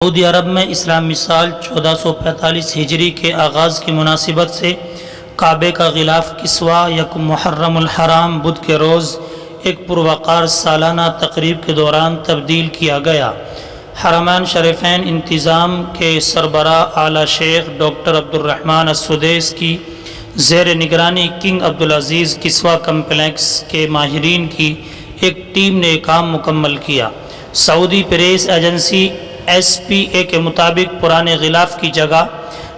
سعودی عرب میں اسلامی سال 1445 ہجری کے آغاز کی مناسبت سے کعبے کا غلاف کسوہ یکم محرم الحرام بدھ کے روز ایک پروقار سالانہ تقریب کے دوران تبدیل کیا گیا۔ حرمین شریفین انتظام کے سربراہ اعلیٰ شیخ ڈاکٹر عبدالرحمن السدیس کی زیر نگرانی کنگ عبدالعزیز کسوہ کمپلیکس کے ماہرین کی ایک ٹیم نے کام مکمل کیا۔ سعودی پریس ایجنسی SPA کے مطابق پرانے غلاف کی جگہ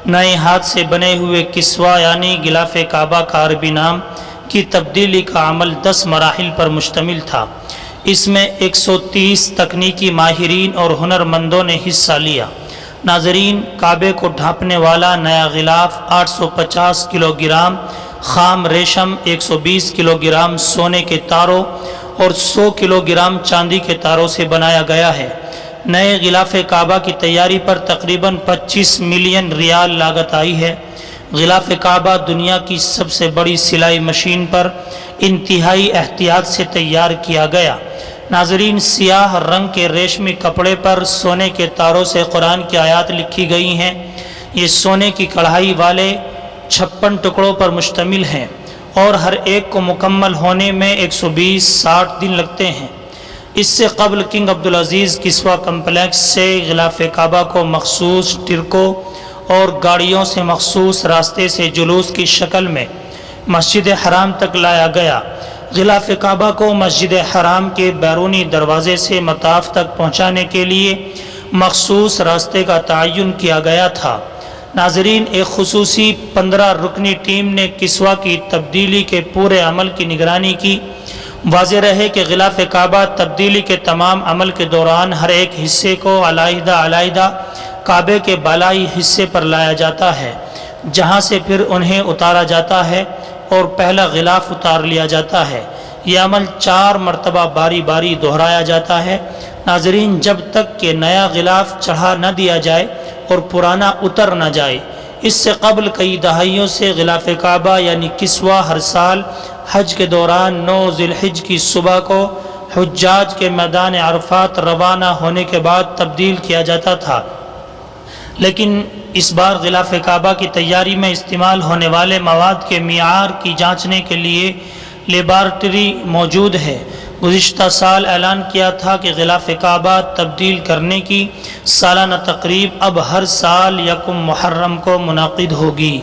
نئے ہاتھ سے بنے ہوئے کسوہ یعنی غلاف کعبہ کا عربی نام کی تبدیلی کا عمل 10 مراحل پر مشتمل تھا۔ اس میں 130 تکنیکی ماہرین اور ہنرمندوں نے حصہ لیا۔ ناظرین، کعبے کو ڈھانپنے والا نیا غلاف 850 کلو گرام خام ریشم، 120 کلو گرام سونے کے تاروں اور 100 کلو گرام چاندی کے تاروں سے بنایا گیا ہے۔ نئے غلاف کعبہ کی تیاری پر تقریباً 25 ملین ریال لاگت آئی ہے۔ غلاف کعبہ دنیا کی سب سے بڑی سلائی مشین پر انتہائی احتیاط سے تیار کیا گیا۔ ناظرین، سیاہ رنگ کے ریشمی کپڑے پر سونے کے تاروں سے قرآن کی آیات لکھی گئی ہیں۔ یہ سونے کی کڑھائی والے 56 ٹکڑوں پر مشتمل ہیں اور ہر ایک کو مکمل ہونے میں 120-60 دن لگتے ہیں۔ اس سے قبل کنگ عبدالعزیز کسوہ کمپلیکس سے غلاف کعبہ کو مخصوص ٹرکوں اور گاڑیوں سے مخصوص راستے سے جلوس کی شکل میں مسجد حرام تک لایا گیا۔ غلاف کعبہ کو مسجد حرام کے بیرونی دروازے سے مطاف تک پہنچانے کے لیے مخصوص راستے کا تعین کیا گیا تھا۔ ناظرین، ایک خصوصی 15 رکنی ٹیم نے کسوہ کی تبدیلی کے پورے عمل کی نگرانی کی۔ واضح رہے کہ غلاف کعبہ تبدیلی کے تمام عمل کے دوران ہر ایک حصے کو علیحدہ کعبے کے بالائی حصے پر لایا جاتا ہے، جہاں سے پھر انہیں اتارا جاتا ہے اور پہلا غلاف اتار لیا جاتا ہے۔ یہ عمل 4 مرتبہ باری باری دہرایا جاتا ہے۔ ناظرین، جب تک کہ نیا غلاف چڑھا نہ دیا جائے اور پرانا اتر نہ جائے۔ اس سے قبل کئی دہائیوں سے غلاف کعبہ یعنی کسوہ ہر سال حج کے دوران 9 ذی الحجہ کی صبح کو حجاج کے میدان عرفات روانہ ہونے کے بعد تبدیل کیا جاتا تھا، لیکن اس بار غلاف کعبہ کی تیاری میں استعمال ہونے والے مواد کے معیار کی جانچنے کے لیے لیبارٹری موجود ہے۔ گزشتہ سال اعلان کیا تھا کہ غلاف کعبہ تبدیل کرنے کی سالانہ تقریب اب ہر سال یکم محرم کو منعقد ہوگی۔